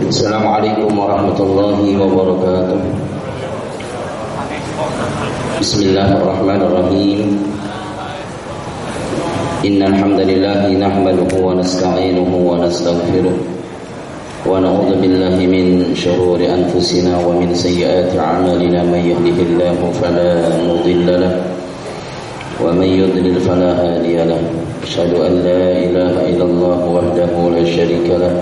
Assalamualaikum warahmatullahi wabarakatuh. Bismillahirrahmanirrahim. Innal hamdalillah nahmaduhu wa nasta'inuhu wa nastaghfiruh wa na'udzu billahi min shururi anfusina wa min sayyiati a'malina may yahdihillahu fala mudilla lahu wa may yudlil fala hadiya lahu. Asyhadu an la ilaha illallah wahdahu la syarika lahu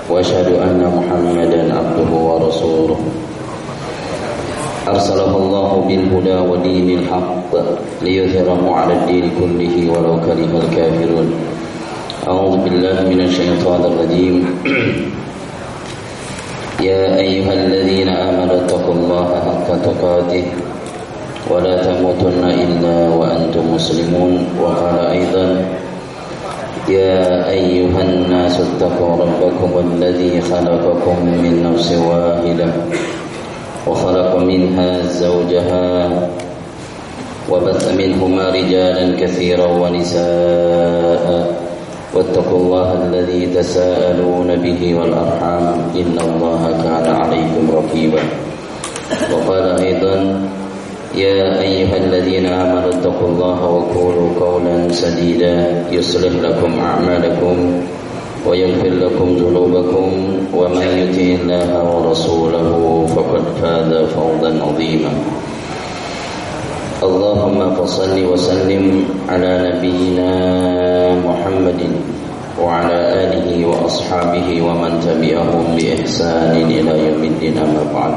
wa asyhadu anna Muhammadan abduhu wa rasuluh. Arsalahu Allah bil huda wa dinil haqq liyudhhirahu 'ala ad-din kullihi walau karihal kafirun. A'udzu billahi minasy syaithanir rajim. Ya ayyuhalladzina amanu taqullaha haqqa tuqatih wa la tamutunna illa wa antum muslimun. Wa qala aidan يا أيها الناس اتقوا ربكم الذي خلقكم من نفس واحدة وخلق منها زوجها وبث منهما رجالا كثيرا ونساء واتقوا الله الذي تساءلون به والأرحام إن الله كان عليكم رقيبا. وقال أيضا يا أيها الذين آمنوا اتقوا الله وقولوا قولا سديدا يصلح لكم أعمالكم ويغفر لكم ذنوبكم ومن يطع الله ورسوله فقد فاز فوزا عظيما. اللهم صل وسلم على نبينا محمد وعلى آله وأصحابه ومن تبعهم بإحسان إلى يوم الدين. أما بعد.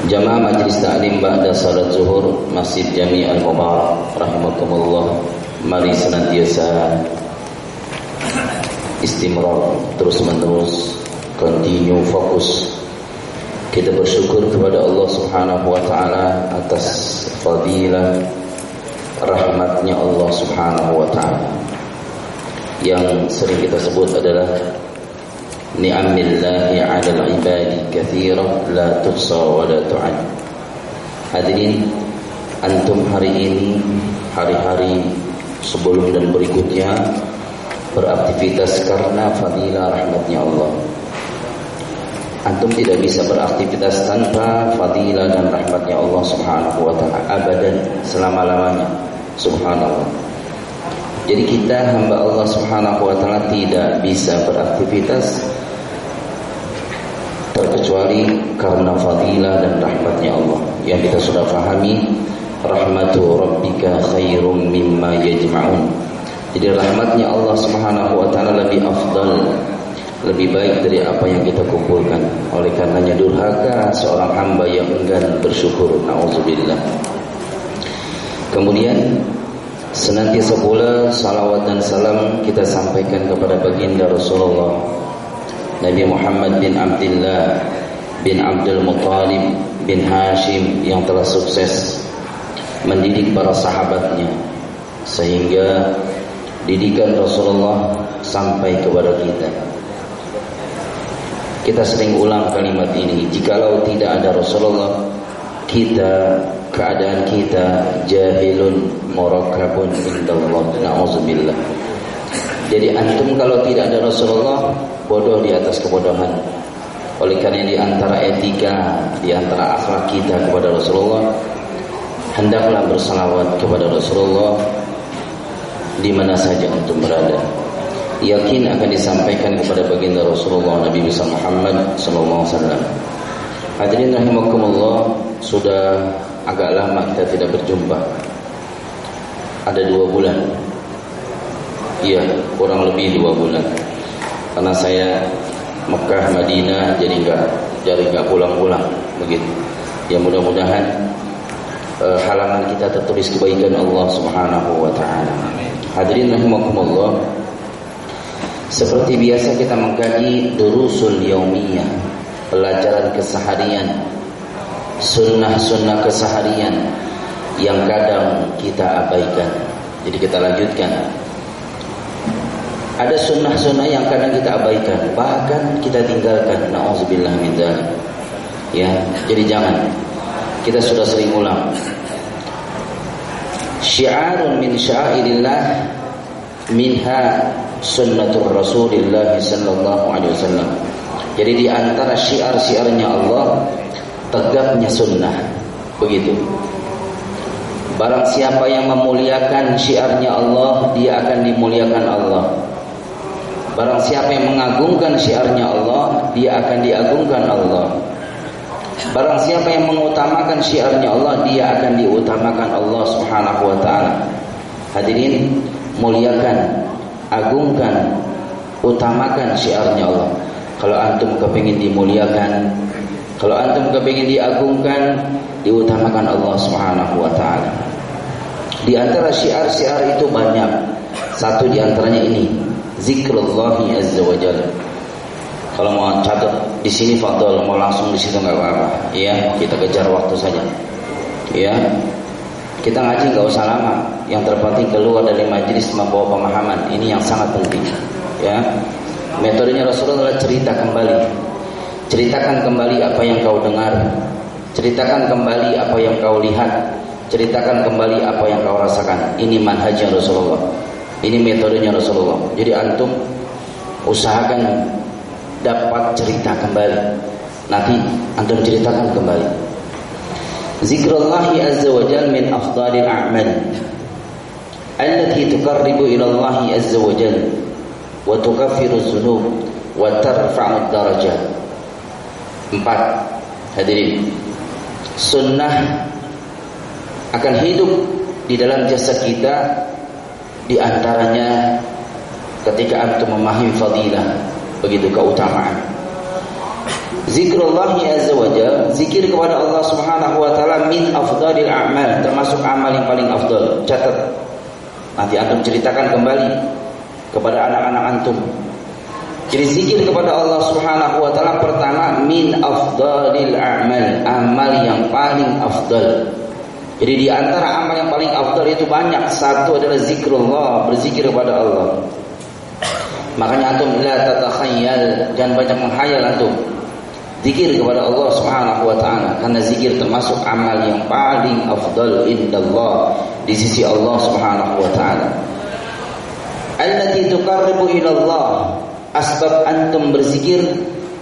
Jamaah Majlis Ta'lim ba'da salat zuhur Masjid Jami' Al-Mubarak rahimakumullah, mari senantiasa istimrar, terus menerus, continue, fokus. Kita bersyukur kepada Allah Subhanahu wa ta'ala atas fadilah rahmatnya Allah Subhanahu wa ta'ala yang sering kita sebut adalah ni'amillahi 'alal ibadi katsira la tuhsa wa la tu'ad. Hadirin, antum hari ini, hari-hari sebelum dan berikutnya beraktivitas karena fadilah rahmatnya Allah. Antum tidak bisa beraktivitas tanpa fadilah dan rahmatnya Allah Subhanahu wa ta'ala abadan, selama-lamanya. Subhanallah. Jadi kita hamba Allah Subhanahu wa ta'ala tidak bisa beraktivitas terkecuali karena fadilah dan rahmatnya Allah. Yang kita sudah fahami, rahmatu rabbika khairum mimma yajma'un. Jadi rahmatnya Allah Subhanahu wa ta'ala lebih afdal, lebih baik dari apa yang kita kumpulkan. Oleh karenanya durhaka seorang hamba yang enggan bersyukur. Na'udzubillah. Kemudian senantiasa pula salawat dan salam kita sampaikan kepada baginda Rasulullah Nabi Muhammad bin Abdullah bin Abdul Muttalib bin Hashim yang telah sukses mendidik para sahabatnya sehingga didikan Rasulullah sampai kepada kita. Kita sering ulang kalimat ini, jikalau tidak ada Rasulullah, keadaan kita jahilun murakkabun indallah. Na'udzubillah. Jadi antum kalau tidak ada Rasulullah, bodoh di atas kebodohan. Oleh karena di antara etika, di antara akhlak kita kepada Rasulullah, hendaklah bersalawat kepada Rasulullah di mana saja antum berada. Yakin akan disampaikan kepada baginda Rasulullah Nabi besar Muhammad sallallahu alaihi wasallam. Hadirin rahimakumullah, sudah agak lama kita tidak berjumpa. Ada 2 bulan. Iya, kurang lebih 2 bulan. Karena saya Mekah, Madinah, jadi enggak pulang-pulang begitu. Ya mudah-mudahan halangan kita tertulis kebaikan Allah Subhanahu wa taala. Hadirin rahimakumullah, seperti biasa kita mengkaji durusul yaumiyah, pelajaran keseharian, sunnah-sunnah keseharian yang kadang kita abaikan. Jadi kita lanjutkan. Ada sunnah-sunnah yang kadang kita abaikan, bahkan kita tinggalkan. Na'udzubillah min dzalik. Ya, jadi jangan. Kita sudah sering ulang. Syiarun min syairillah minha sunnatur Rasulillah sallallahu alaihi wasallam. Jadi di antara syiar-syiarnya Allah tegaknya sunnah. Begitu. Barang siapa yang memuliakan syiarnya Allah, dia akan dimuliakan Allah. Barang siapa yang mengagungkan syiarnya Allah, dia akan diagungkan Allah. Barang siapa yang mengutamakan syiarnya Allah, dia akan diutamakan Allah Subhanahu wa taala. Hadirin, muliakan, agungkan, utamakan syiarnya Allah. Kalau antum kepingin dimuliakan, kalau antum kepingin diagungkan, diutamakan Allah Subhanahu wa taala. Di antara syiar-syiar itu banyak. Satu di antaranya ini, zikrullahi azza wajalla. Kalau mau catat di sini fadhol, mau langsung di situ enggak apa-apa. Ya, kita kejar waktu saja. Ya. Kita ngaji enggak usah lama. Yang terpenting keluar dari majelis membawa pemahaman. Ini yang sangat penting. Ya. Metodenya Rasulullah adalah cerita kembali. Ceritakan kembali apa yang kau dengar. Ceritakan kembali apa yang kau lihat. Ceritakan kembali apa yang kau rasakan. Ini manhajnya Rasulullah. Ini metodenya Rasulullah. Jadi antum usahakan dapat cerita kembali. Nanti antum ceritakan kembali. Zikrullahi azza wa jalla min afdalil a'mal allati tuqarribu ila Allah azza wa jalla wa tukaffiru dzunub wa tarfa'u darajat. 4. Hadirin, sunnah akan hidup di dalam jasad kita, di antaranya ketika antum memahami fadilah, begitu keutamaan. Zikrullahi azza wa jalla, zikir kepada Allah Subhanahu wa taala min afdalil a'mal, termasuk amal yang paling afdal. Catat. Nanti antum ceritakan kembali kepada anak-anak antum. Jadi zikir kepada Allah Subhanahu wa taala pertama min afdalil a'mal, amal yang paling afdal. Jadi di antara amal yang paling afdal itu banyak. Satu adalah zikrullah, berzikir kepada Allah. Makanya antum la tatakhayyal, jangan banyak menghayal antum. Zikir kepada Allah Subhanahu wa taala, karena zikir termasuk amal yang paling afdal indallah, di sisi Allah Subhanahu wa taala. Allati tuqarribu ila Allah, asbab antum berzikir,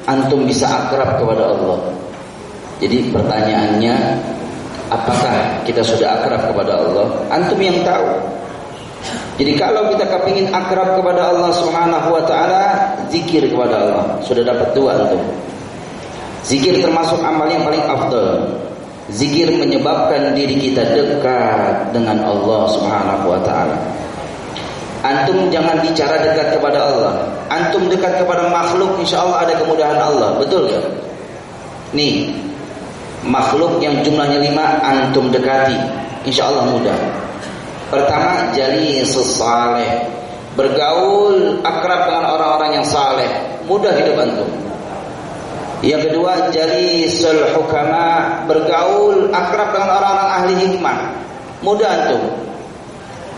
antum bisa akrab kepada Allah. Jadi pertanyaannya, apakah kita sudah akrab kepada Allah? Antum yang tahu. Jadi kalau kita kepingin akrab kepada Allah Subhanahu wa taala, zikir kepada Allah. Sudah dapat 2 antum. Zikir termasuk amal yang paling afdal. Zikir menyebabkan diri kita dekat dengan Allah Subhanahu wa taala. Antum jangan bicara dekat kepada Allah. Antum dekat kepada makhluk, insyaallah ada kemudahan Allah. Betul kan? Nih, makhluk yang jumlahnya 5 antum dekati, insyaallah mudah. Pertama, jalisus saleh, bergaul akrab dengan orang-orang yang saleh, mudah hidup antum. Yang kedua, jalisul hukama, bergaul akrab dengan orang-orang ahli hikmah, mudah antum.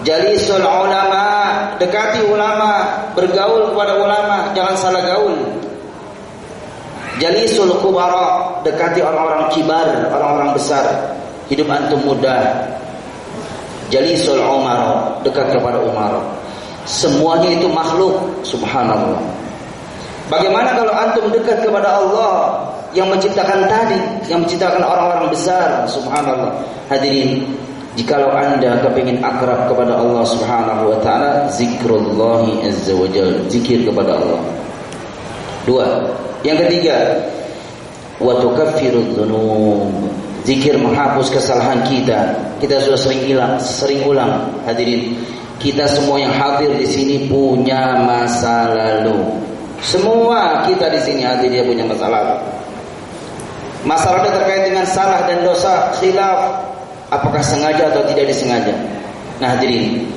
Jalisul ulama, dekati ulama, bergaul kepada ulama, jangan salah gaul. Jalisul kubara, dekati orang-orang kibar, orang-orang besar, hidup antum mudah. Jalisul umara, dekat kepada umara. Semuanya itu makhluk, subhanallah. Bagaimana kalau antum dekat kepada Allah yang menciptakan tadi, yang menciptakan orang-orang besar, subhanallah. Hadirin, jikalau anda kepingin akrab kepada Allah Subhanahu wa taala, zikrullahi azza wa jalla, zikir kepada Allah. 2. Yang ketiga, wa tukaffiru dzunub, zikir menghapus kesalahan kita. Kita sudah sering ulang, hadirin. Kita semua yang hadir di sini punya masa lalu. Semua kita di sini hadir dia punya masa lalu. Masalahnya terkait dengan salah dan dosa, khilaf, apakah sengaja atau tidak disengaja. Nah hadirin,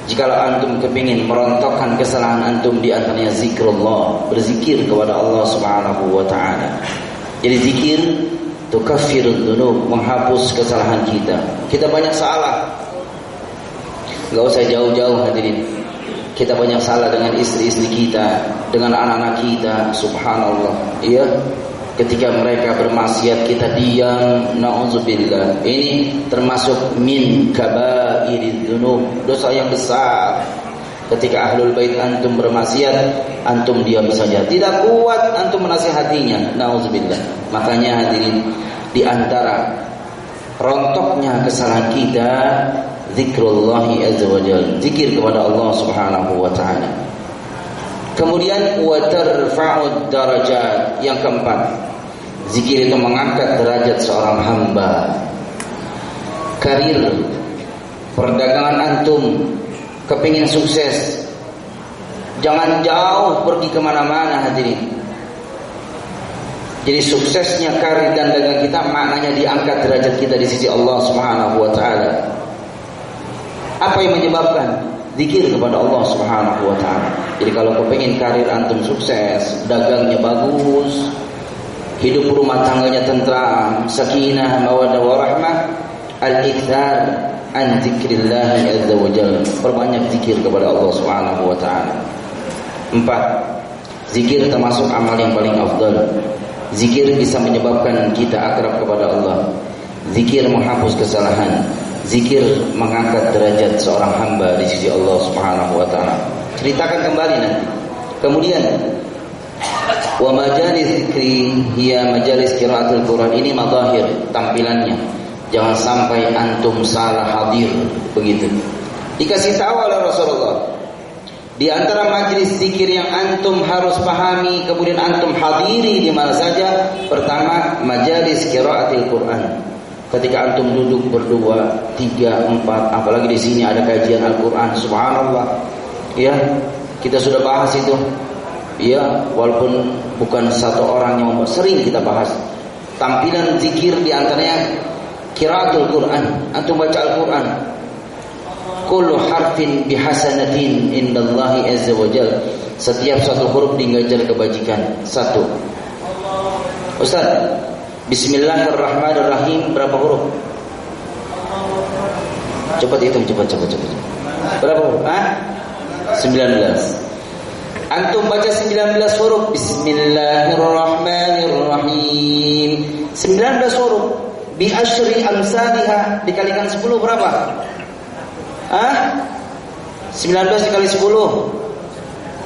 jikalau antum kepingin merontokkan kesalahan antum, di antaranya zikrullah, berzikir kepada Allah Subhanahu wa taala. Jadi zikir tukaffirud dzunub, menghapus kesalahan kita. Kita banyak salah. Enggak usah jauh-jauh hadirin. Kita banyak salah dengan istri-istri kita, dengan anak-anak kita, subhanallah. Iya. Ketika mereka bermaksiat kita diam, na'udzubillah. Ini termasuk min kabairidz dzunub, dosa yang besar. Ketika ahlul bait antum bermaksiat, antum diam saja. Tidak kuat antum menasihatinya. Nauzubillah. Makanya hadirin, di antara rontoknya kesalahan kita, zikrullahi azza wa jalla, zikir kepada Allah Subhanahu wa taala. Kemudian wa tarfa'ud darajat, yang keempat, zikir itu mengangkat derajat seorang hamba. Karir, perdagangan antum kepingin sukses, jangan jauh pergi kemana-mana hadirin. Jadi suksesnya karir dan dagang kita maknanya diangkat derajat kita di sisi Allah Subhanahu wa taala. Apa yang menyebabkan? Zikir kepada Allah Subhanahu wa taala. Jadi kalau kepingin karir antum sukses, dagangnya bagus, hidup rumah tangganya tentram, sakinah, mawaddah warahmah, al-ikthar an zikrillah azza wa jalla, perbanyak zikir kepada Allah Subhanahu wa taala. 4. Zikir termasuk amal yang paling afdal. Zikir bisa menyebabkan kita akrab kepada Allah. Zikir menghapus kesalahan. Zikir mengangkat derajat seorang hamba di sisi Allah Subhanahu wa taala. Ceritakan kembali nanti. Kemudian wa majalis zikri hiya majalis qiraatul Quran, ini madahir tampilannya. Jangan sampai antum salah hadir begitu. Dikasih tahu oleh Rasulullah, di antara majlis zikir yang antum harus pahami kemudian antum hadiri di mana saja, pertama majalis qiraatil Quran. Ketika antum duduk berdua, 3, 4, apalagi di sini ada kajian Al-Quran, subhanallah. Ya, kita sudah bahas itu. Ya, walaupun bukan satu orang yang sering kita bahas. Tampilan zikir di antaranya qiraatul Quran, antum baca Al-Quran. Kullu harfin bihasanatin indallahi azza wa jalla. Setiap satu huruf diganjar kebajikan. 1. Ustaz, Bismillahirrahmanirrahim berapa huruf? Cepat hitung, cepat. Berapa huruf? 19. Antum baca 19 huruf. Bismillahirrahmanirrahim. 19 huruf. Bi asyri amsalihah, dikalikan 10 berapa? 19 dikali 10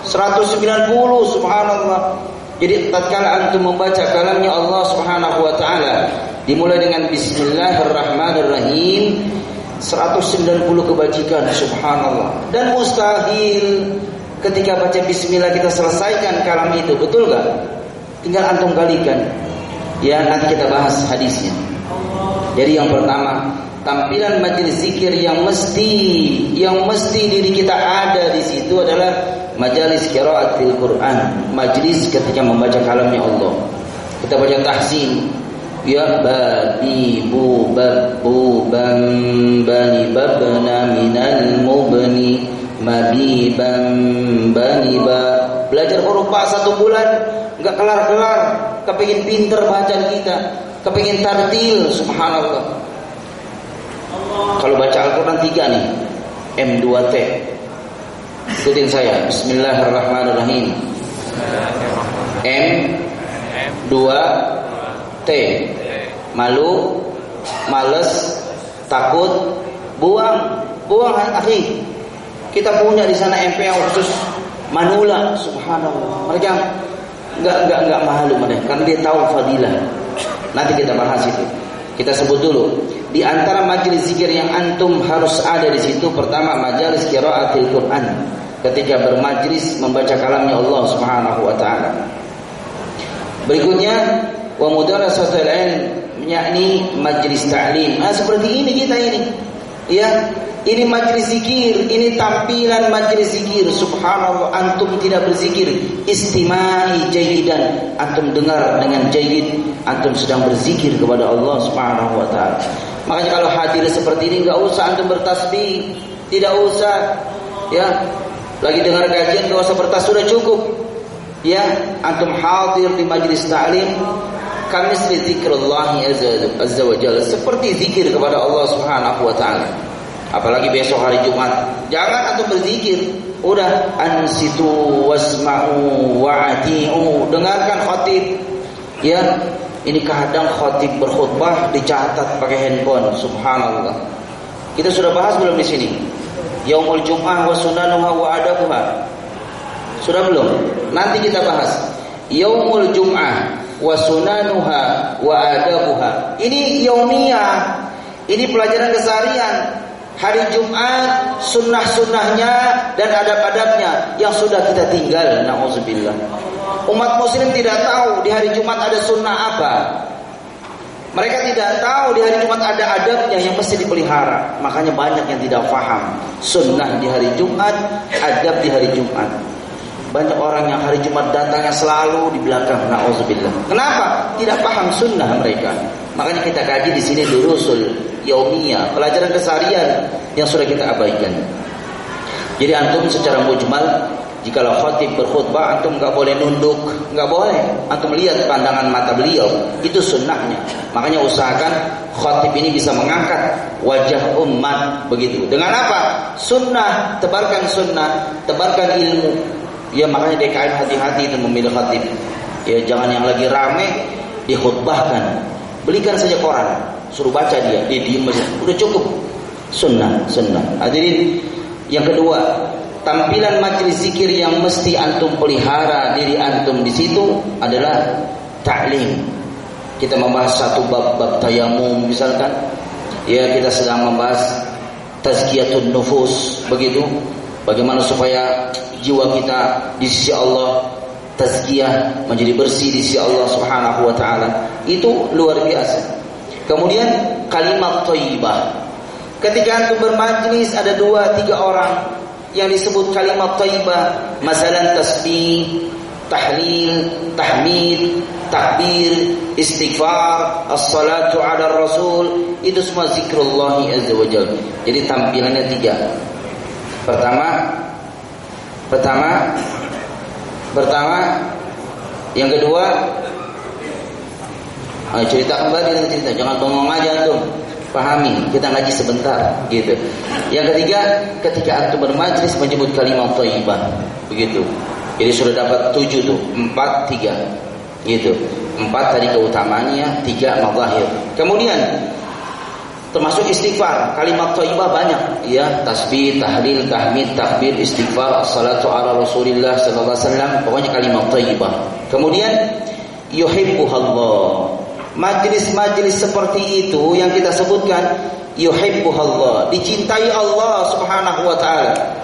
190, subhanallah. Jadi tatkala antum membaca kalamnya Allah Subhanahu wa taala dimulai dengan bismillahirrahmanirrahim, 190 kebajikan, subhanallah. Dan mustahil ketika baca bismillah kita selesaikan kalam itu, betul gak? Tinggal antum kalikan. Ya, nanti kita bahas hadisnya. Jadi yang pertama, tampilan majelis zikir yang mesti diri kita ada di situ adalah majalis qiraatil Quran, majelis ketika membaca kalamnya Allah. Kita baca tahsin, ya babi bu babbu bam bani babna minal mubni mabi bam bani ba. Belajar huruf Ba 1 bulan enggak kelar-kelar, kepengin pinter bacaan kita, kepengin tartil, subhanallah. Kalau baca Al-Quran 3 nih, M2T. Ikutin saya. Bismillahirrahmanirrahim. M2T. Malu, males, takut, buang akhi. Kita punya di sana MP yang khusus manula, subhanallah. Mereka enggak malu mereka, karena dia tahu fadilah. Nanti kita bahas itu. Kita sebut dulu. Di antara majelis zikir yang antum harus ada di situ, pertama majalis qiraatil Quran, ketika bermajlis membaca kalamnya Allah Subhanahu wa taala. Berikutnya wa mudarasatul ilm, yakni majlis ta'lim. Seperti ini kita ini. Ya, ini majlis zikir, ini tampilan majlis zikir. Subhanallah, antum tidak berzikir, istimai jayyidan, antum dengar dengan jayyid, antum sedang berzikir kepada Allah Subhanahu wa taala. Makanya kalau hadir seperti ini enggak usah antum bertasbih, tidak usah. Ya, lagi dengar kajian enggak usah bertasbih, sudah cukup. Ya, antum hadir di majlis ta'lim, kami zikrullah azza wa jalla, seperti zikir kepada Allah Subhanahu wa taala. Apalagi besok hari Jumat, jangan antum berzikir, udah ansitu wasma'u wa'ati'u, dengarkan khatib. Ya, ini kadang khatib berkhutbah dicatat pakai handphone, subhanallah. Kita sudah bahas belum di sini? Yaumul Jum'ah wa sunanuha wa adabuha. Sudah belum? Nanti kita bahas. Yaumul Jum'ah wa sunanuha wa adabuha. Ini yaumiyah. Ini pelajaran keseharian. Hari Jumat, sunnah-sunnahnya dan adab-adabnya yang sudah kita tinggal. Na'udzubillah. Umat muslim tidak tahu di hari Jumat ada sunnah apa. Mereka tidak tahu di hari Jumat ada adabnya yang mesti dipelihara. Makanya banyak yang tidak paham sunnah di hari Jumat, adab di hari Jumat. Banyak orang yang hari Jumat datangnya selalu di belakang. Na'udzubillah. Kenapa? Tidak paham sunnah mereka. Makanya kita kaji di sini durusul yaumiyah, pelajaran keseharian yang sudah kita abaikan. Jadi antum secara mujmal, jikalau khatib berkhutbah, antum enggak boleh nunduk, enggak boleh. Antum lihat pandangan mata beliau, itu sunnahnya. Makanya usahakan khatib ini bisa mengangkat wajah umat begitu. Dengan apa? Sunnah, tebarkan ilmu. Ya makanya DKM hati-hati itu memilih khatib. Ya jangan yang lagi rame dikhutbahkan. Belikan saja koran, suruh baca dia diem aja. Udah cukup. Sunnah. Hadirin, yang kedua, tampilan majelis zikir yang mesti antum pelihara diri antum di situ adalah ta'lim. Kita membahas satu bab tayamum misalkan. Ya kita sedang membahas tazkiyatun nufus begitu. Bagaimana supaya jiwa kita di sisi Allah tazkiyah menjadi bersih di sisi Allah Subhanahu wa taala. Itu luar biasa. Kemudian kalimat thayyibah. Ketika antum bermajlis ada 2-3 orang yang disebut kalimat thayyibah, masalan tasbih, tahlil, tahmid, takbir, istighfar, as-salatu ala rasul, itu semua zikrullah azza wa jalla. Jadi tampilannya 3. Pertama, yang kedua, cerita kembali dengan cerita, jangan bengong aja antum, pahami, kita ngaji sebentar, gitu. Yang ketiga, ketika antum bermajlis menyebut kalimat thayyibah, begitu. Jadi sudah dapat 7 tuh, 4, 3, gitu. 4 tadi keutamaannya, 3 mazahir. Kemudian termasuk istighfar, kalimat thayyibah banyak, ya, tasbih, tahlil, tahmid, takbir, istighfar, as-salatu ala Rasulillah sallallahu alaihi wasallam, pokoknya kalimat thayyibah. Kemudian yuhibbuhallah. Majlis-majlis seperti itu yang kita sebutkan yuhibbuhallah, dicintai Allah Subhanahu wa taala.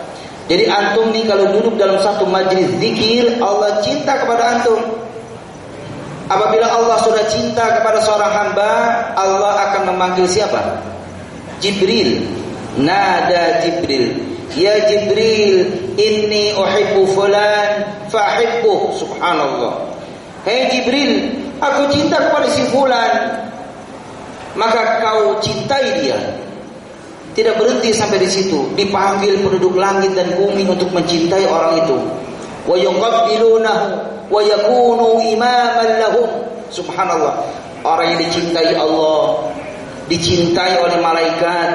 Jadi antum nih kalau duduk dalam satu majlis zikir, Allah cinta kepada antum. Apabila Allah sudah cinta kepada seorang hamba, Allah akan memanggil siapa? Jibril. Nada Jibril, ya Jibril, inni uhibbu fulan fa'hibbuh. Subhanallah. Hei Jibril, aku cinta kepada si fulan, maka kau cintai dia. Tidak berhenti sampai di situ, dipanggil penduduk langit dan bumi untuk mencintai orang itu. Wa yuqabbilunahu wa yakunu imaman lahum. Subhanallah. Orang yang dicintai Allah, dicintai oleh malaikat,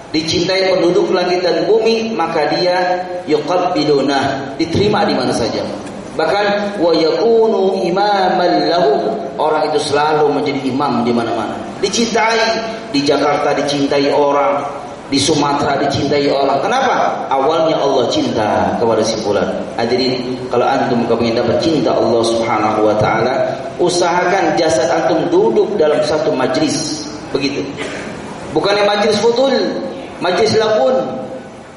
dicintai penduduk langit dan bumi, maka dia yuqabbilunah, diterima di mana saja. Bahkan wa yakunu imaman lahum, orang itu selalu menjadi imam di mana-mana. Dicintai, di Jakarta dicintai orang, di Sumatera dicintai orang. Kenapa? Awalnya Allah cinta kepada si fulan. Hadirin, kalau antum ingin dapat cinta Allah Subhanahu wa taala, usahakan jasad antum duduk dalam satu majlis. Begitu. Bukannya majlis futul, majlis lakun,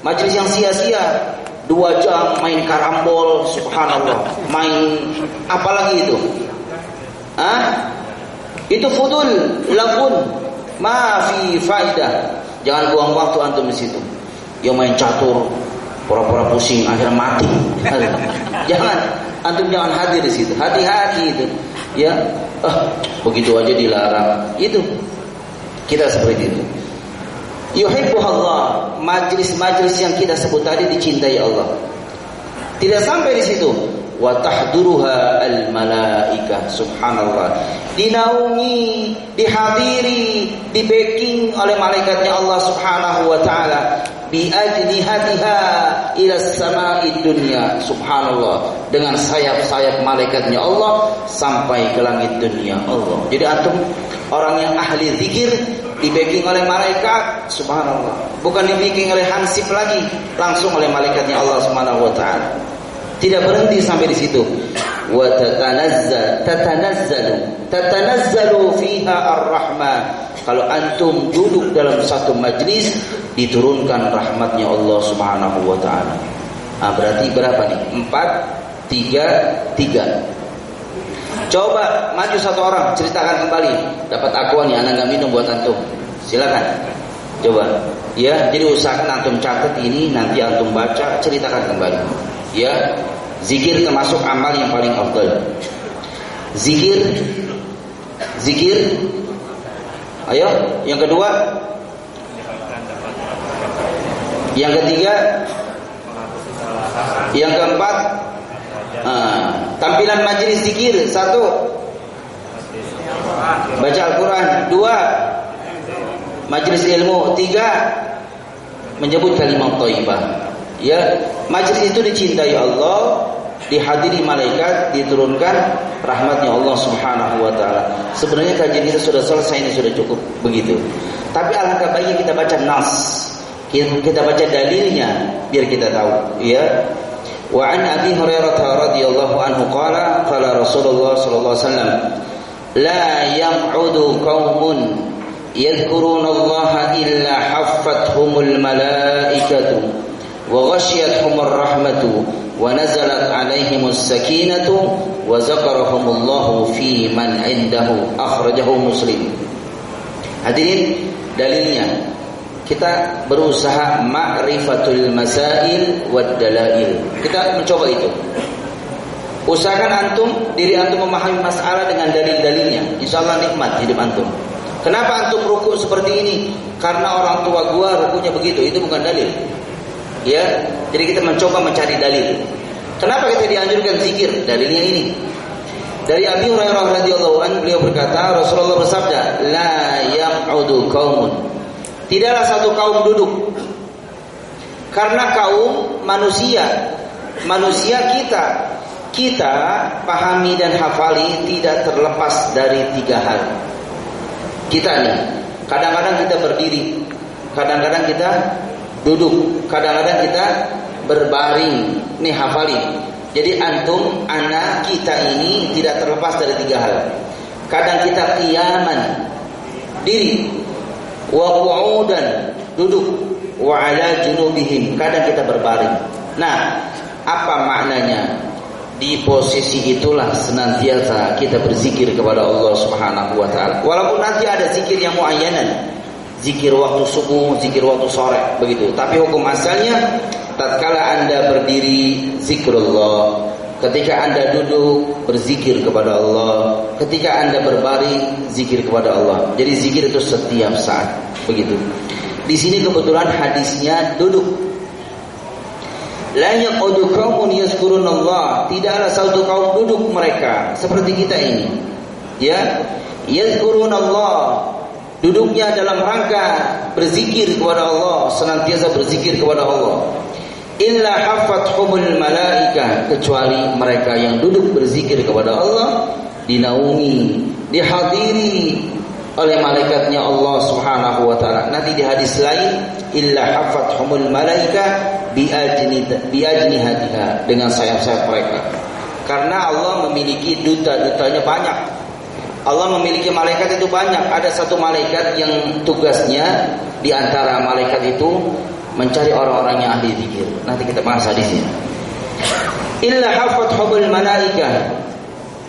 majlis yang sia-sia. 2 jam main karambol, subhanallah. Main apa lagi itu? Itu futul, lakun, ma fi faidah. Jangan buang waktu antum di situ. Yang main catur, pura-pura pusing, akhirnya mati. Jangan, antum jangan hadir di situ. Hati-hati itu. Ya, begitu aja dilarang. Itu kita seperti itu. Yuhibbuhallah, majlis-majlis yang kita sebut tadi dicintai Allah. Tidak sampai di situ. Wa tahduruha al-malaikah. Subhanallah. Dinaungi, dihadiri, di backing oleh malaikatnya Allah Subhanahu wa taala. biajnihatiha ila sama'id dunya. Subhanallah, dengan sayap-sayap malaikatnya Allah sampai ke langit dunia Allah. Jadi antum orang yang ahli zikir di-backing oleh malaikat, subhanallah. Bukan di-backing oleh hansip lagi, langsung oleh malaikatnya Allah Subhanahu wa taala. Tidak berhenti sampai di situ. Wa tatanazzalu fiha ar-rahmah. Kalau antum duduk dalam satu majlis, diturunkan rahmatnya Allah Subhanahu wa taala. Berarti berapa nih? 4, 3, 3. Coba maju satu orang, ceritakan kembali. Dapat akuan ya, anak enggak minum buat antum. Silakan. Coba. Ya, jadi usahakan antum catat ini, nanti antum baca, ceritakan kembali. Ya, zikir termasuk amal yang paling afdal. Zikir. Ayo, yang kedua. Yang ketiga. Yang keempat. Tampilan majelis zikir. 1, baca Al-Quran. 2, majelis ilmu. 3, menyebut kalimat thayyibah. Ya, majelis itu dicintai Allah, dihadiri malaikat, diturunkan rahmatnya Allah Subhanahu wa taala. Sebenarnya kajian kita sudah selesai, ini sudah cukup begitu. Tapi alangkah baiknya kita baca nas, kita baca dalilnya biar kita tahu, ya. Wa an Abi Hurairah radhiyallahu anhu qala Rasulullah sallallahu alaihi wasallam la yam'udu qaumun yadhkurunallaha illa haffathumul malaikatu wa ghashiyatuhumur rahmatu wa nazalat alaihimus sakinatu wa zakarahumullahu fi man indahu. Akhrajahu Muslim. Hadirin, dalilnya kita berusaha ma'rifatul masail wad dalail. Kita mencoba itu. Usahakan antum, diri antum memahami masalah dengan dalil-dalilnya. Insyaallah nikmat hidup antum. Kenapa antum rukuk seperti ini? Karena orang tua gua rukuknya begitu. Itu bukan dalil. Ya, jadi kita mencoba mencari dalil. Kenapa kita dianjurkan zikir? Dalilnya ini. Dari Abi Hurairah radhiyallahu anhu, beliau berkata, Rasulullah bersabda, la yaq'udu qaumun. Tidaklah satu kaum duduk. Karena kaum manusia kita pahami dan hafali tidak terlepas dari 3 hal. Kita nih, kadang-kadang kita berdiri, kadang-kadang kita duduk, kadang-kadang kita berbaring. Nih hafali. Jadi antum, anak kita ini tidak terlepas dari 3 hal. Kadang kita qiyaman, diri, wa qu'udan, duduk, wa ala junubihim, kadang kita berbaring. Nah, apa maknanya? Di posisi itulah senantiasa kita berzikir kepada Allah Subhanahu wa taala. Walaupun nanti ada zikir yang muayyanan, zikir waktu subuh, zikir waktu sore, begitu. Tapi hukum asalnya tatkala Anda berdiri, zikrullah. Ketika Anda duduk, berzikir kepada Allah. Ketika Anda berbaring, zikir kepada Allah. Jadi zikir itu setiap saat, begitu. Di sini kebetulan hadisnya duduk. La yaqudu qaumun yazkurunallah. Tidaklah satu kaum duduk mereka seperti kita ini. Ya, yazkurunallah. Duduknya dalam rangka berzikir kepada Allah, senantiasa berzikir kepada Allah. Illa haffathumul malaika, kecuali mereka yang duduk berzikir kepada Allah dinaungi, dihadiri oleh malaikatnya Allah Subhanahu wa taala. Nanti di hadis lain, illa haffathumul malaika biajnihatiha, dengan sayap-sayap mereka. Karena Allah memiliki duta-dutanya banyak. Allah memiliki malaikat itu banyak. Ada satu malaikat yang tugasnya di antara malaikat itu mencari orang-orang yang ahli zikir. Nanti kita bahas hadisnya. Illa haffathumul malaika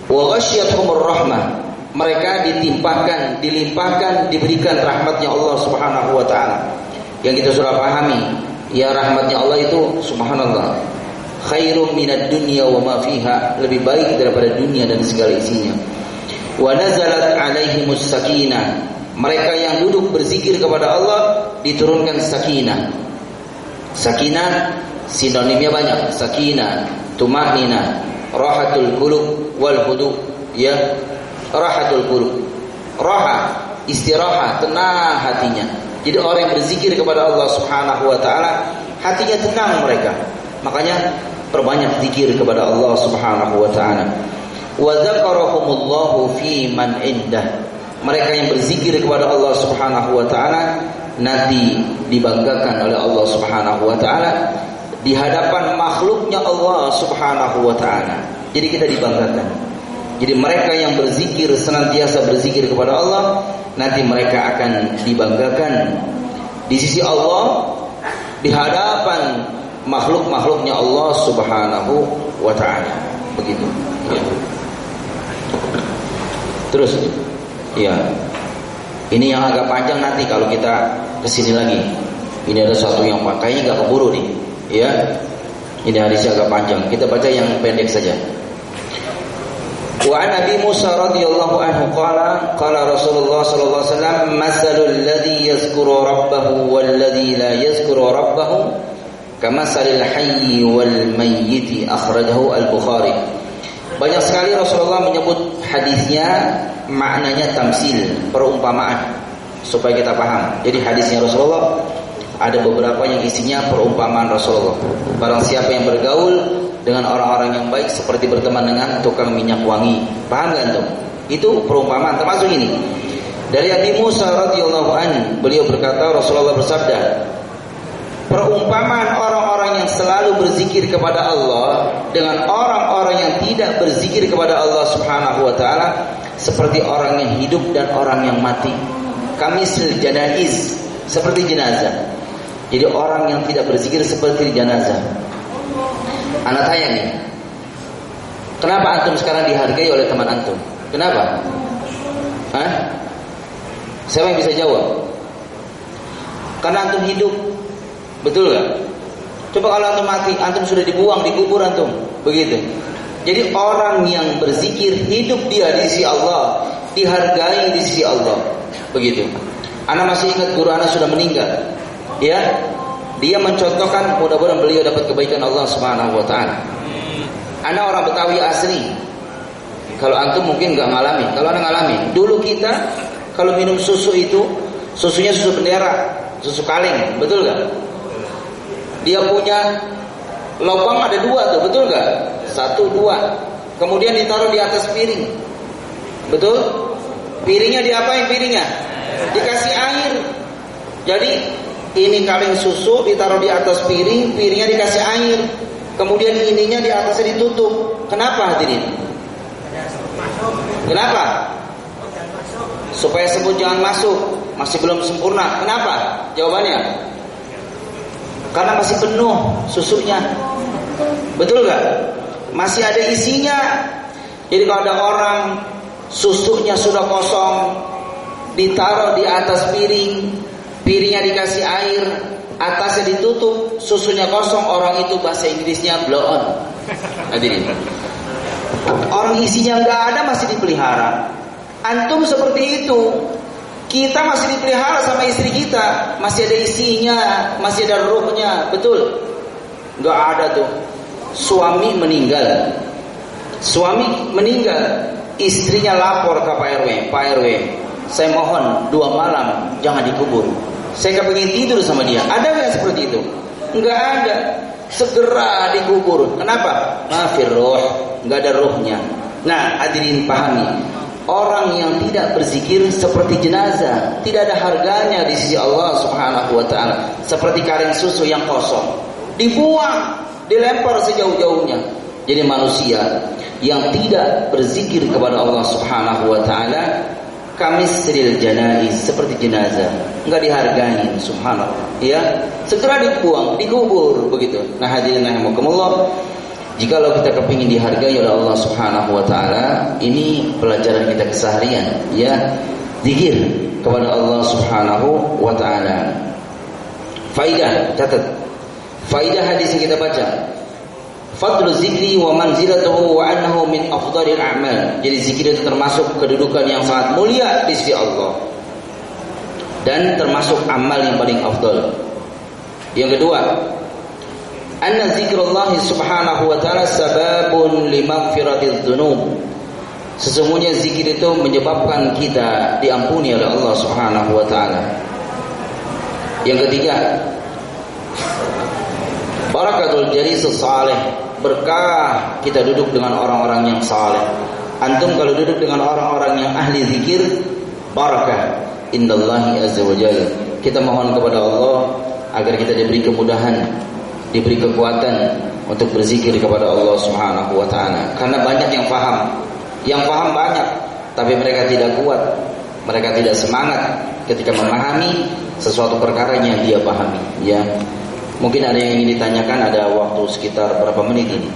wa ghashiyatuhumur rahmah. Mereka dilimpahkan, diberikan rahmatnya Allah Subhanahu wa taala. Yang kita sudah pahami, ya, rahmatnya Allah itu subhanallah khairum minad dunya wa ma fiha, lebih baik daripada dunia dan segala isinya. Wa nazalat alaihimus sakinah. Mereka yang duduk berzikir kepada Allah diturunkan sakinah. Sakinah sinonimnya banyak. Sakinah, tumanina, rahatul qulub wal hudu. Ya, rahatul qulub. Raha, istirahat, tenang hatinya. Jadi orang yang berzikir kepada Allah Subhanahu wa taala, hatinya tenang mereka. Makanya perbanyak zikir kepada Allah Subhanahu wa taala. Wa dzakarahumullahu fi man indah. Mereka yang berzikir kepada Allah Subhanahu wa taala nanti dibanggakan oleh Allah Subhanahu wa taala di hadapan makhluknya Allah Subhanahu wa taala. Jadi kita dibanggakan. Jadi mereka yang berzikir, senantiasa berzikir kepada Allah, nanti mereka akan dibanggakan di sisi Allah di hadapan makhluk-makhluknya Allah Subhanahu wa taala. Begitu. Ya. Terus ya. Ini yang agak panjang nanti kalau kita kesini lagi. Ini ada satu yang kayaknya gak keburu nih. Ya. Ini hadisnya agak panjang. Kita baca yang pendek saja. Wa an Abi Musa radhiyallahu anhu qala Rasulullah sallallahu alaihi wasallam masalul ladzi yazkuru rabbahu wal ladzi la yazkuru rabbahu kamasalil hayyi wal mayyiti, akhrajahu al-Bukhari. Banyak sekali Rasulullah menyebut hadisnya, maknanya tamsil, perumpamaan, supaya kita paham. Jadi hadisnya Rasulullah ada beberapa yang isinya perumpamaan Rasulullah. Barang siapa yang bergaul dengan orang-orang yang baik seperti berteman dengan tukang minyak wangi. Paham gak antum? Itu perumpamaan termasuk ini. Dari Abi Musa radhiyallahu anhu, beliau berkata, Rasulullah bersabda, perumpamaan orang-orang yang selalu berzikir kepada Allah dengan orang-orang yang tidak berzikir kepada Allah Subhanahu wa taala seperti orang yang hidup dan orang yang mati. Kamisil janaiz, seperti jenazah. Jadi orang yang tidak berzikir seperti jenazah. Anak tanya nih, kenapa antum sekarang dihargai oleh teman antum? Kenapa? Hah? Siapa yang bisa jawab? Karena antum hidup, betul gak? Coba kalau antum mati, antum sudah dibuang, dikubur antum, begitu. Jadi orang yang berzikir hidup dia di sisi Allah, dihargai di sisi Allah, begitu. Ana masih ingat guru ana sudah meninggal, ya. Dia mencontohkan, mudah-mudahan beliau dapat kebaikan Allah Subhanahu wa taala. Ana orang Betawi asli. Kalau antum mungkin enggak ngalami. Kalau ana ngalami. Dulu kita kalau minum susu itu, susunya susu bendera, susu kaleng, betul enggak? Dia punya lubang ada dua tuh, betul enggak? 1, 2. Kemudian ditaruh di atas piring. Betul? Piringnya diapain piringnya? Dikasih air. Jadi ini kaleng susu ditaruh di atas piring, piringnya dikasih air. Kemudian ininya di atasnya ditutup. Kenapa hadirin? Kenapa? Supaya semut jangan masuk. Masih belum sempurna. Kenapa? Jawabannya? Karena masih penuh susunya. Betul gak? Masih ada isinya. Jadi kalau ada orang susunya sudah kosong, ditaruh di atas piring, piringnya dikasih air, atasnya ditutup, susunya kosong, orang itu bahasa Inggrisnya blow on. Hadirin. Orang isinya nggak ada masih dipelihara. Antum seperti itu. Kita masih dipelihara sama istri kita, masih ada isinya, masih ada ruhnya, betul? Nggak ada tuh. Suami meninggal, istrinya lapor ke Pak RW, saya mohon 2 malam jangan dikubur. Saya kepingin tidur sama dia. Ada nggak seperti itu? Nggak ada. Segera dikubur. Kenapa? Mafir roh, nggak ada rohnya. Nah, hadirin pahami. Orang yang tidak berzikir seperti jenazah, tidak ada harganya di sisi Allah Subhanahu wa taala. Seperti kaleng susu yang kosong, dibuang, dilempar sejauh-jauhnya. Jadi manusia yang tidak berzikir kepada Allah Subhanahu wa taala kamisril janaiz, seperti jenazah, enggak dihargai, subhanallah, ya, segera dibuang, dikubur, begitu. Nah, hadirin rahimakumullah, jikalau kita kepingin dihargai oleh Allah Subhanahu wa taala, ini pelajaran kita keseharian, ya, zikir kepada Allah Subhanahu wa taala. Faidah, catat. Faidah hadis yang kita baca. Fadlu zikri wa manzilatuhu wa annahu min afdhalil a'mal. Jadi zikir itu termasuk kedudukan yang sangat mulia di sisi Allah dan termasuk amal yang paling afdal. Yang kedua, anna zikrullah subhanahu wa ta'ala sababun limaghfiratiz dzunub. Sesungguhnya zikir itu menyebabkan kita diampuni oleh Allah Subhanahu wa taala. Yang ketiga, barakatul jalisus salih, berkah kita duduk dengan orang-orang yang saleh. Antum kalau duduk dengan orang-orang yang ahli zikir, barakah indallahi azza wa jalla. Kita mohon kepada Allah agar kita diberi kemudahan, diberi kekuatan untuk berzikir kepada Allah Subhanahu wa taala. Karena banyak yang paham banyak, tapi mereka tidak kuat, mereka tidak semangat ketika memahami sesuatu perkara yang dia pahami, ya. Mungkin ada yang ingin ditanyakan, ada waktu sekitar berapa menit ini?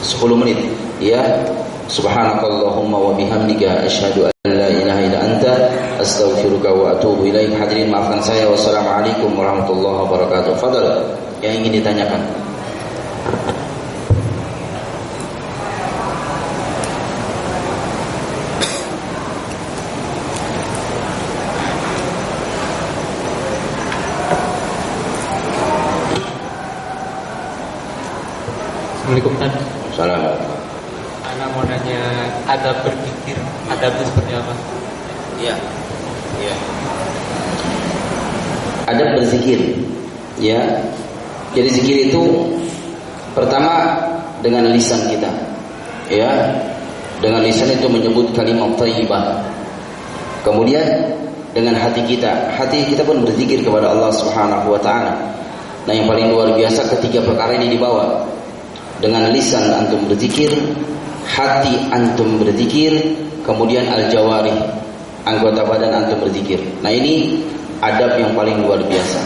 10 menit, ya. Subhanakallahumma wa bihamdika asyhadu an la ilaha illa anta astaghfiruka wa atubu ilaik. Hadirin maafkan saya. Wassalamualaikum warahmatullahi wabarakatuh. Fadal, yang ingin ditanyakan. Assalamualaikum Tan. Salam. Ana mau nanya, adab berzikir, adab itu seperti apa? Ya. Adab berzikir, ya. Jadi zikir itu pertama dengan lisan kita, ya. Dengan lisan itu menyebut kalimat thayyibah. Kemudian dengan hati kita pun berzikir kepada Allah Subhanahu wa taala. Nah, yang paling luar biasa ketiga perkara ini dibawa. Dengan lisan antum berzikir, hati antum berzikir, kemudian al-jawarih, anggota badan antum berzikir. Nah, ini adab yang paling luar biasa.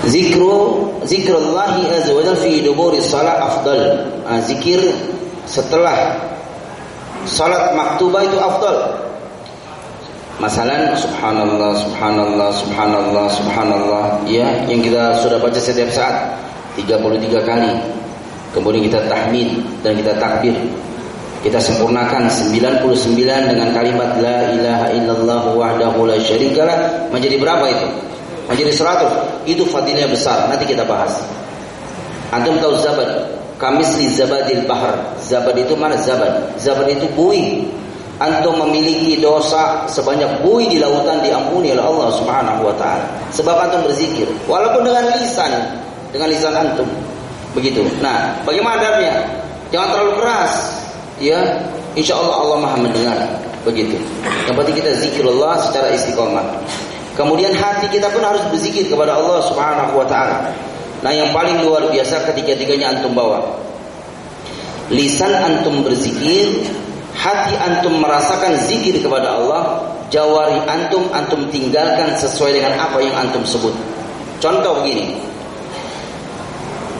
Zikrullahi azza wa jalla fi duburi shalah afdal. Zikir setelah salat maktubah itu afdal. Masalan subhanallah, subhanallah, subhanallah, subhanallah, ya, yang kita sudah baca setiap saat 33 kali. Kemudian kita tahmid dan kita takbir. Kita sempurnakan 99 dengan kalimat la ilaha illallah wahdahu la syarikalah. Menjadi berapa itu? Menjadi 100. Itu fadilnya besar. Nanti kita bahas. Antum tahu zabad? Kamisli zabadil bahar. Zabad itu mana zabad? Zabad itu buih. Antum memiliki dosa sebanyak buih di lautan diampuni oleh Allah Subhanahu wa taala. Sebab antum berzikir walaupun dengan lisan antum. Begitu. Nah, bagaimana adabnya? Jangan terlalu keras, ya. Insyaallah Allah Maha mendengar. Begitu. Yang penting kita zikrullah secara istiqomah. Kemudian hati kita pun harus berzikir kepada Allah Subhanahu wa taala. Nah, yang paling luar biasa ketiga-tiganya antum bawa. Lisan antum berzikir, hati antum merasakan zikir kepada Allah, jawari antum tinggalkan sesuai dengan apa yang antum sebut. Contoh begini.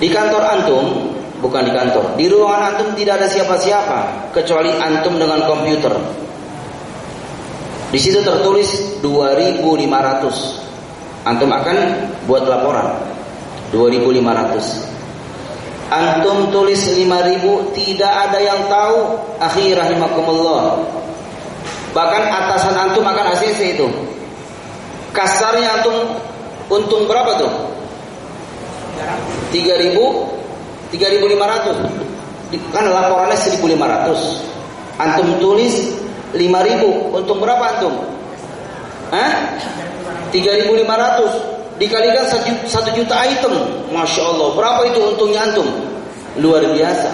Di kantor antum, bukan di kantor, di ruangan antum tidak ada siapa-siapa kecuali antum dengan komputer. Di situ tertulis 2.500. Antum akan buat laporan 2.500. Antum tulis 5.000, tidak ada yang tahu. Akhi rahimakumullah. Bahkan atasan antum akan ACC itu. Kasarnya antum untung berapa tuh? 3.500. Kan laporannya 1.500. Antum tulis 5.000, untung berapa antum? 3.500 dikalikan 1 juta item. Masya Allah, berapa itu untungnya antum? Luar biasa.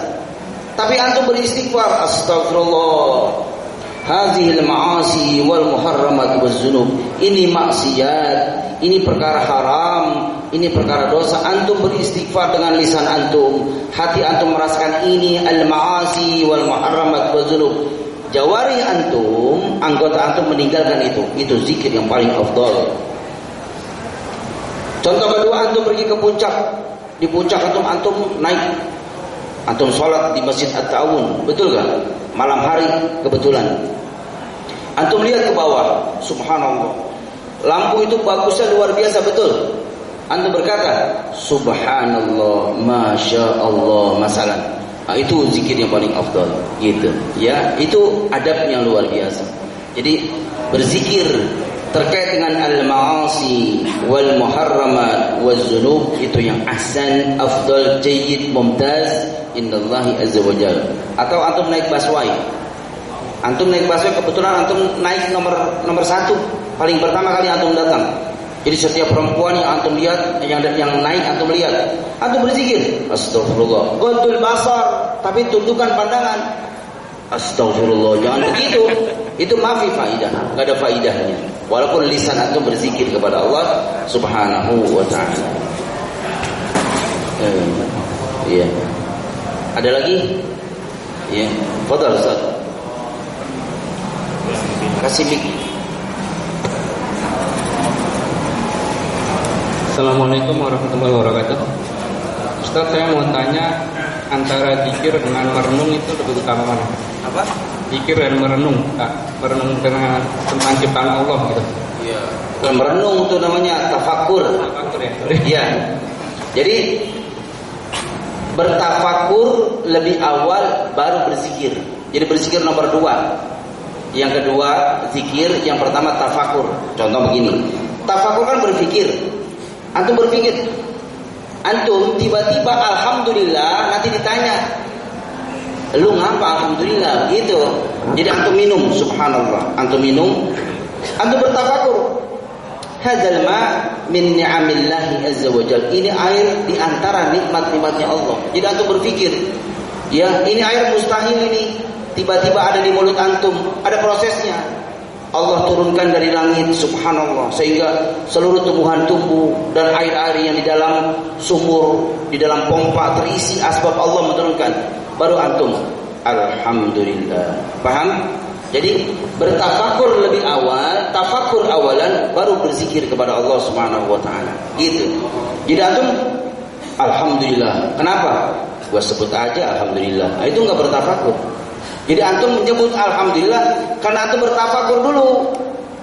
Tapi antum beristighfar, astagfirullah, hadhil ma'asi wal muharramat waz zunub. Ini maksiat, ini perkara haram, ini perkara dosa. Antum beristighfar dengan lisan antum, hati antum merasakan ini al-ma'asi wal muharramat waz zunub. Jawari antum, anggota antum meninggalkan itu. Itu zikir yang paling afdal. Contoh kedua, antum pergi ke puncak. Di puncak antum naik. Antum sholat di Masjid At-Ta'awun, betul gak? Malam hari kebetulan. Antum lihat ke bawah, subhanallah, lampu itu bagusnya luar biasa, betul. Antum berkata, subhanallah, masya Allah, masalah. Nah, itu zikir yang paling afdal, gitu. Ya, itu adab yang luar biasa. Jadi berzikir terkait dengan al-ma'asi wal muharramat waz zunub itu yang ahsan, afdal, jayyid, mumtaz indallahi azza wa jalla. Atau antum naik busway. Antum naik busway, kebetulan antum naik nomor 1. paling pertama kali antum datang. Jadi setiap perempuan yang antum lihat, yang naik antum lihat, antum berzikir, astagfirullah. Ghaddul basar, tapi tundukkan pandangan. Astagfirullah, jangan begitu. Itu mafi faidah, enggak ada faidahnya. Walaupun lisan antum berzikir kepada Allah Subhanahu wa taala. Iya. Ada lagi? Iya. Fadhal Ustaz. Kasih mic. Assalamualaikum warahmatullahi wabarakatuh. Ustaz, saya mau tanya, antara zikir dengan merenung itu lebih utama mana? Apa? Zikir dan merenung, merenung tentang ciptaan Allah gitu. Iya. Bukan merenung itu namanya tafakur. Tafakur ya. Iya. Jadi bertafakur lebih awal baru berzikir. Jadi berzikir nomor 2. Yang kedua zikir, yang pertama tafakur. Contoh begini. Tafakur kan berpikir. Antum berpikir, antum tiba-tiba alhamdulillah, nanti ditanya, lu ngapa alhamdulillah gitu. Jadi antum minum, subhanallah, antum minum, antum bertafakur. Hadzal ma min ni'amillahi azza wajal. Ini air di antara nikmat-nikmatnya Allah. Jadi antum berpikir, ya ini air mustahil ini, tiba-tiba ada di mulut antum, ada prosesnya. Allah turunkan dari langit, subhanallah, sehingga seluruh tumbuhan tumbuh dan air-air yang di dalam sumur, di dalam pompa terisi asbab Allah menurunkan. Baru antum alhamdulillah. Paham? Jadi bertafakur lebih awal, tafakur awalan, baru berzikir kepada Allah Subhanahu wa taala. Gitu. Jadi antum alhamdulillah. Kenapa? Gua sebut aja alhamdulillah. Itu enggak bertafakur. Jadi antum menyebut alhamdulillah karena antum bertafakur dulu.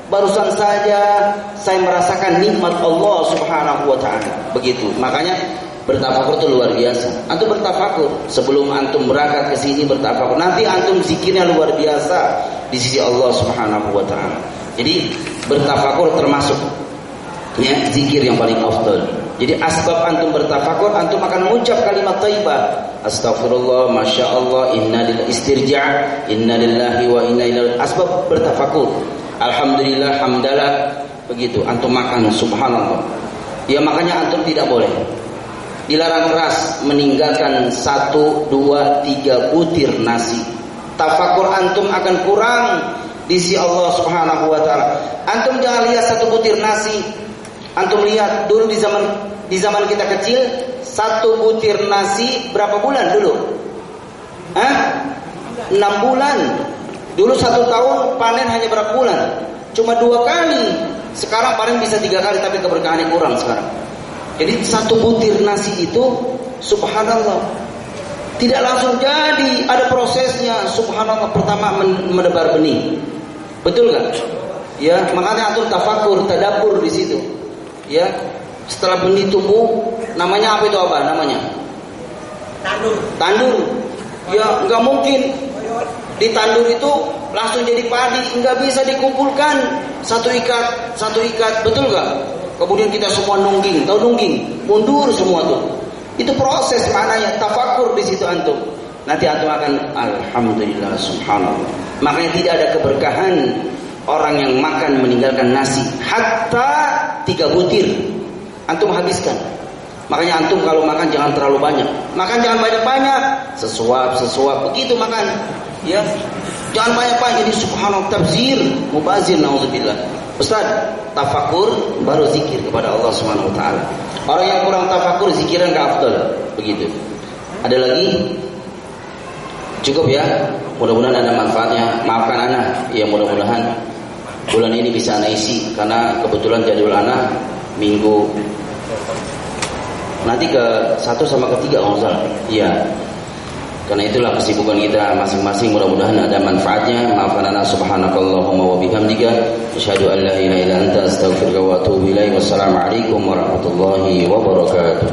Barusan saja saya merasakan nikmat Allah Subhanahu wa taala. Begitu. Makanya bertafakur itu luar biasa. Antum bertafakur sebelum antum berangkat ke sini, bertafakur. Nanti antum zikirnya luar biasa di sisi Allah Subhanahu wa taala. Jadi bertafakur termasuk ya zikir yang paling afdal. Jadi asbab antum bertafakur, antum akan mengucap kalimat thayyibah. Astaghfirullah, masyaallah, inna lillahi istirja', inna lillahi wa inna ilaihi. Asbab bertafakur. Alhamdulillah, hamdalah. Begitu antum makan, subhanallah. Ya makanya antum tidak boleh dilarang keras meninggalkan 1, 2, 3 butir nasi. Tafakur antum akan kurang di sisi Allah Subhanahu wa taala. Antum jangan lihat 1 butir nasi. Antum lihat dulu di zaman kita kecil, 1 butir nasi berapa bulan dulu? 6 bulan. Dulu 1 tahun panen hanya berapa bulan? Cuma 2 kali. Sekarang panen bisa 3 kali, tapi keberkahannya kurang sekarang. Jadi 1 butir nasi itu subhanallah tidak langsung jadi, ada prosesnya. Subhanallah, pertama menebar benih. Betul nggak? Ya, makanya antum tafakur, tadabbur di situ. Ya, setelah benih tumbuh, namanya apa itu apa? Namanya tandur. Tandur. Ya, nggak mungkin di tandur itu langsung jadi padi, nggak bisa dikumpulkan satu ikat, betul nggak? Kemudian kita semua nungging, tahu nungging, mundur semua tuh. Itu proses maknanya, tafakur di situ antum. Nanti antum akan alhamdulillah, subhanallah. Makanya tidak ada keberkahan orang yang makan meninggalkan nasi hatta 3 butir antum habiskan. Makanya antum kalau makan jangan terlalu banyak. Makan jangan banyak-banyak, sesuap begitu makan. Ya. Jangan banyak-banyak, jadi subhanallah, tabzir, mubazir, naudzubillah. Ustaz, tafakur baru zikir kepada Allah Subhanahu wa taala. Orang yang kurang tafakur zikiran enggak afdal. Begitu. Ada lagi? Cukup ya. Mudah-mudahan ada manfaatnya. Maafkan ana, ya mudah-mudahan bulan ini bisa ana isi karena kebetulan jadwal ana minggu nanti ke 1 sama ke 3 kalau salah. Iya. Karena itulah kesibukan kita masing-masing, mudah-mudahan ada manfaatnya. Maafkan ana, subhanakallahumma wa bihamdika asyhadu an la ilaha illa anta astaghfiruka wa atubu ilaik. Wassalamualaikum warahmatullahi wabarakatuh.